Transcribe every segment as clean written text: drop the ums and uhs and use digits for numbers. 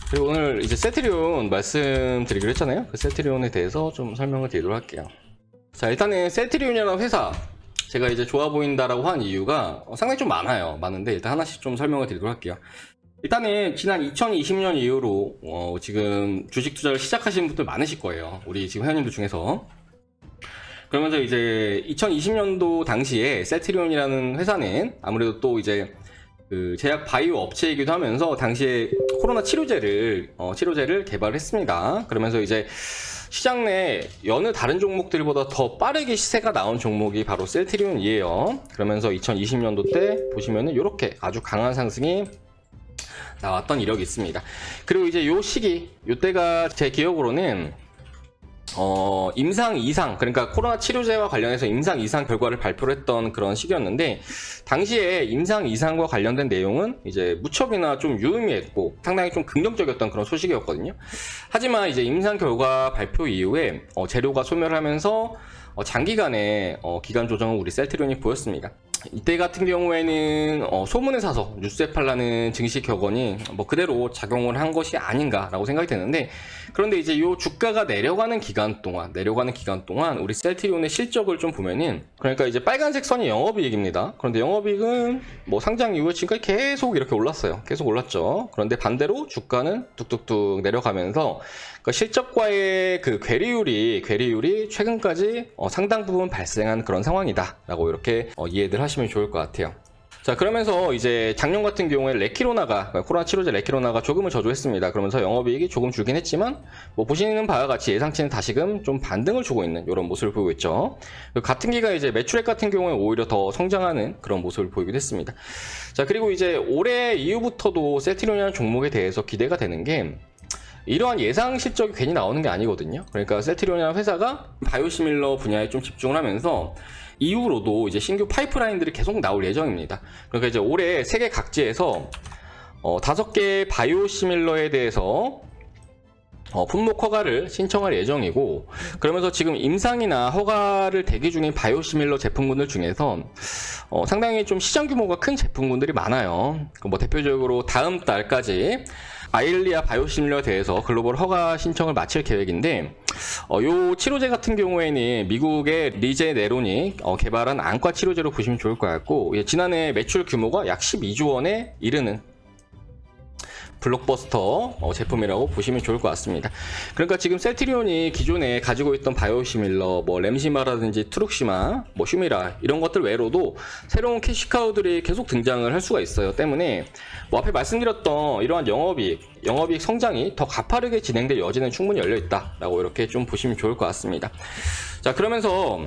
그리고 오늘 이제 셀트리온 말씀드리기로 했잖아요. 그 셀트리온에 대해서 좀 설명을 드리도록 할게요. 자, 일단은 셀트리온이라는 회사 제가 이제 좋아 보인다라고 한 이유가 상당히 좀 많은데 일단 하나씩 좀 설명을 드리도록 할게요. 일단은 지난 2020년 이후로 지금 주식 투자를 시작하신 분들 많으실 거예요. 우리 지금 회원님들 중에서. 그러면서 이제 2020년도 당시에 셀트리온이라는 회사는 아무래도 또 이제 그 제약 바이오 업체이기도 하면서 당시에 코로나 치료제를 개발했습니다. 그러면서 이제 시장 내 여느 다른 종목들보다 더 빠르게 시세가 나온 종목이 바로 셀트리온이에요. 그러면서 2020년도 때 보시면은 이렇게 아주 강한 상승이 나왔던 이력이 있습니다. 그리고 이제 요 시기, 요때가 제 기억으로는 임상 이상, 그러니까 코로나 치료제와 관련해서 임상 이상 결과를 발표를 했던 그런 시기였는데, 당시에 임상 이상과 관련된 내용은 이제 무척이나 좀 유의미했고 상당히 좀 긍정적이었던 그런 소식이었거든요. 하지만 이제 임상 결과 발표 이후에 재료가 소멸하면서 장기간의 기간 조정을 우리 셀트리온이 보였습니다. 이때 같은 경우에는 소문에 사서 뉴스에 팔라는 증시 격언이 뭐 그대로 작용을 한 것이 아닌가라고 생각이 되는데, 그런데 이제 이 주가가 내려가는 기간 동안 우리 셀트리온의 실적을 좀 보면은, 그러니까 이제 빨간색 선이 영업이익입니다. 그런데 영업이익은 뭐 상장 이후에 지금까지 계속 이렇게 올랐어요. 계속 올랐죠. 그런데 반대로 주가는 뚝뚝뚝 내려가면서 그 실적과의 그 괴리율이 최근까지 상당 부분 발생한 그런 상황이다라고 이렇게 이해들 하시면 좋을 것 같아요. 자, 그러면서 이제 작년 같은 경우에 레키로나가, 코로나 치료제 레키로나가 조금은 저조했습니다. 그러면서 영업이익이 조금 줄긴 했지만 뭐 보시는 바와 같이 예상치는 다시금 좀 반등을 주고 있는 이런 모습을 보이고 있죠. 같은 기간 이제 매출액 같은 경우에 오히려 더 성장하는 그런 모습을 보이기도 했습니다. 자, 그리고 이제 올해 이후부터도 셀트리온이라는 종목에 대해서 기대가 되는 게, 이러한 예상 실적이 괜히 나오는 게 아니거든요. 그러니까 셀트리온이라는 회사가 바이오시밀러 분야에 좀 집중을 하면서 이후로도 이제 신규 파이프라인들이 계속 나올 예정입니다. 그러니까 이제 올해 세계 각지에서 5개 바이오시밀러에 대해서 품목 허가를 신청할 예정이고, 그러면서 지금 임상이나 허가를 대기 중인 바이오시밀러 제품군들 중에서 상당히 좀 시장 규모가 큰 제품군들이 많아요. 뭐 대표적으로 다음 달까지 아일리아 바이오시밀러에 대해서 글로벌 허가 신청을 마칠 계획인데, 요 치료제 같은 경우에는 미국의 리제네론이 개발한 안과 치료제로 보시면 좋을 것 같고, 지난해 매출 규모가 약 12조 원에 이르는 블록버스터 제품이라고 보시면 좋을 것 같습니다. 그러니까 지금 셀트리온이 기존에 가지고 있던 바이오시밀러, 뭐 램시마라든지 트룩시마, 뭐 휴미라 이런 것들 외로도 새로운 캐시카우들이 계속 등장을 할 수가 있어요. 때문에 뭐 앞에 말씀드렸던 이러한 영업이익 성장이 더 가파르게 진행될 여지는 충분히 열려 있다라고 이렇게 좀 보시면 좋을 것 같습니다. 자, 그러면서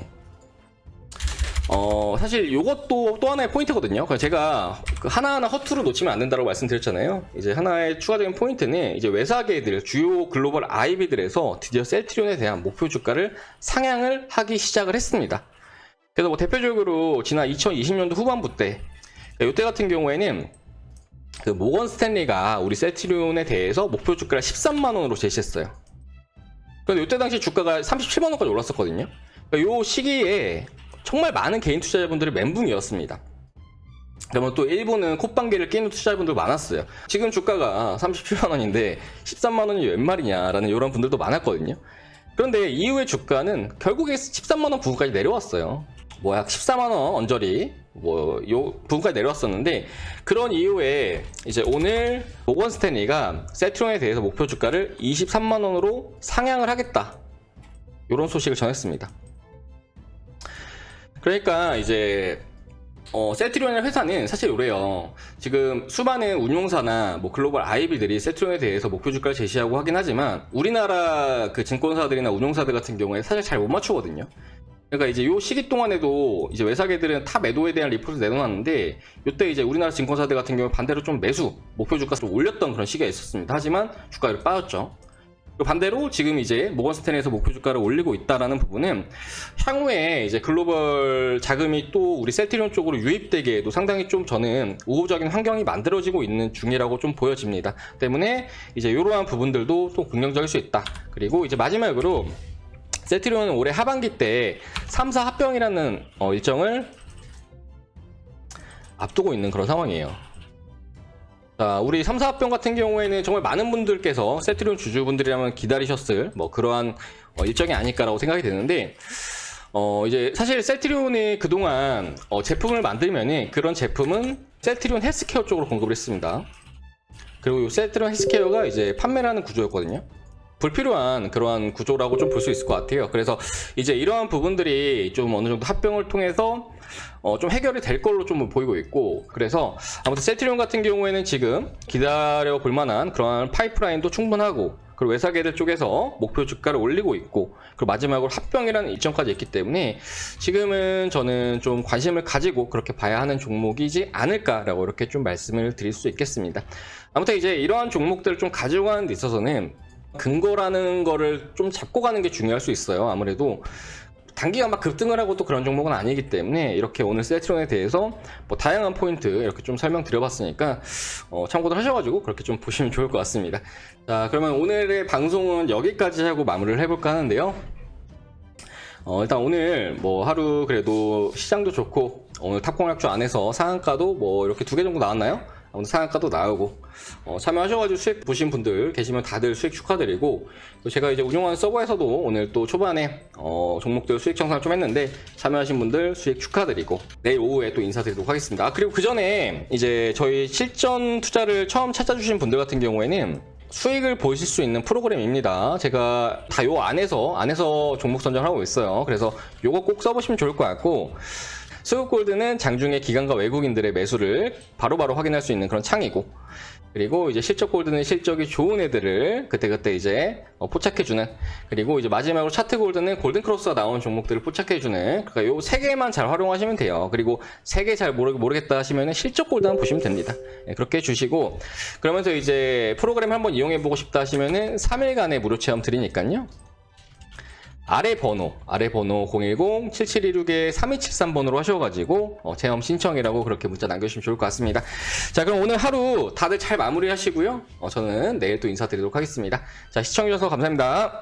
사실 요것도 또 하나의 포인트거든요. 제가 하나하나 허투루 놓치면 안 된다고 말씀드렸잖아요. 이제 하나의 추가적인 포인트는 이제 외사계들, 주요 글로벌 IB들에서 드디어 셀트리온에 대한 목표 주가를 상향을 하기 시작을 했습니다. 그래서 뭐 대표적으로 지난 2020년도 후반부 때, 이때 같은 경우에는 그 모건 스탠리가 우리 셀트리온에 대해서 목표 주가를 13만 원으로 제시했어요. 그런데 이때 당시 주가가 37만 원까지 올랐었거든요. 그러니까 요 시기에 정말 많은 개인 투자자분들이 멘붕이었습니다. 그러면 또 일부는 콧방귀를 끼는 투자자분들 많았어요. 지금 주가가 37만 원인데 13만 원이 웬 말이냐라는 이런 분들도 많았거든요. 그런데 이후의 주가는 결국에 13만 원 부근까지 내려왔어요. 뭐 약 14만 원 언저리 뭐 요 부분까지 내려왔었는데, 그런 이후에 이제 오늘 모건 스탠리가 셀트리온에 대해서 목표 주가를 23만 원으로 상향을 하겠다, 이런 소식을 전했습니다. 그러니까 이제 셀트리온이라는 회사는 사실 요래요. 지금 수많은 운용사나 뭐 글로벌 IB들이 셀트리온에 대해서 목표 주가를 제시하고 하긴 하지만, 우리나라 그 증권사들이나 운용사들 같은 경우에 사실 잘 못 맞추거든요. 그러니까 이제 요 시기 동안에도 이제 외사계들은 타 매도에 대한 리포트를 내놓았는데, 요때 이제 우리나라 증권사들 같은 경우 반대로 좀 매수 목표 주가를 좀 올렸던 그런 시기가 있었습니다. 하지만 주가가 빠졌죠. 반대로 지금 이제 모건 스탠리에서 목표 주가를 올리고 있다라는 부분은 향후에 이제 글로벌 자금이 또 우리 셀트리온 쪽으로 유입되기에도 상당히 좀 저는 우호적인 환경이 만들어지고 있는 중이라고 좀 보여집니다. 때문에 이제 이러한 부분들도 또 긍정적일 수 있다. 그리고 이제 마지막으로 셀트리온은 올해 하반기 때 3사 합병이라는 일정을 앞두고 있는 그런 상황이에요. 자, 우리 3, 4합병 같은 경우에는 정말 많은 분들께서 세트리온 주주분들이라면 기다리셨을 뭐 그러한 일정이 아닐까라고 생각이 되는데, 이제 사실 세트리온이 그동안 제품을 만들면은 그런 제품은 세트리온 헬스케어 쪽으로 공급을 했습니다. 그리고 이 세트리온 헬스케어가 이제 판매를 하는 구조였거든요. 불필요한 그러한 구조라고 좀 볼 수 있을 것 같아요. 그래서 이제 이러한 부분들이 좀 어느 정도 합병을 통해서 좀 해결이 될 걸로 좀 보이고 있고, 그래서 아무튼 세트리온 같은 경우에는 지금 기다려 볼 만한 그러한 파이프라인도 충분하고, 그리고 외사계들 쪽에서 목표 주가를 올리고 있고, 그리고 마지막으로 합병이라는 일정까지 있기 때문에 지금은 저는 좀 관심을 가지고 그렇게 봐야 하는 종목이지 않을까라고 이렇게 좀 말씀을 드릴 수 있겠습니다. 아무튼 이제 이러한 종목들을 좀 가지고 가는 데 있어서는 근거라는 거를 좀 잡고 가는 게 중요할 수 있어요. 아무래도 단기간 막 급등을 하고 또 그런 종목은 아니기 때문에 이렇게 오늘 세트리온에 대해서 뭐 다양한 포인트 이렇게 좀 설명드려봤으니까 참고들 하셔가지고 그렇게 좀 보시면 좋을 것 같습니다. 자, 그러면 오늘의 방송은 여기까지 하고 마무리를 해볼까 하는데요. 일단 오늘 뭐 하루 그래도 시장도 좋고, 오늘 탑공약주 안에서 상한가도 뭐 이렇게 2개 정도 나왔나요? 오늘 상한가도 나오고, 참여하셔가지고 수익 보신 분들 계시면 다들 수익 축하드리고, 또 제가 이제 운영하는 서버에서도 오늘 또 초반에 종목들 수익 청산을 좀 했는데 참여하신 분들 수익 축하드리고, 내일 오후에 또 인사드리도록 하겠습니다. 그리고 그 전에 이제 저희 실전 투자를 처음 찾아주신 분들 같은 경우에는 수익을 보실 수 있는 프로그램입니다. 제가 다 요 안에서 종목 선정을 하고 있어요. 그래서 요거 꼭 써보시면 좋을 것 같고, 수급골드는 장중에 기관과 외국인들의 매수를 바로바로 확인할 수 있는 그런 창이고, 그리고 이제 실적골드는 실적이 좋은 애들을 그때그때 이제 포착해주는, 그리고 이제 마지막으로 차트골드는 골든크로스가 나온 종목들을 포착해주는, 그러니까 요 3개만 잘 활용하시면 돼요. 그리고 3개 잘 모르겠다 하시면 실적골드 한번 보시면 됩니다. 네, 그렇게 해주시고, 그러면서 이제 프로그램 한번 이용해보고 싶다 하시면은 3일간의 무료 체험 드리니까요. 아래 번호 010-7726-3273번으로 하셔가지고 체험 신청이라고 그렇게 문자 남겨주시면 좋을 것 같습니다. 자, 그럼 오늘 하루 다들 잘 마무리 하시고요. 저는 내일 또 인사드리도록 하겠습니다. 자, 시청해주셔서 감사합니다.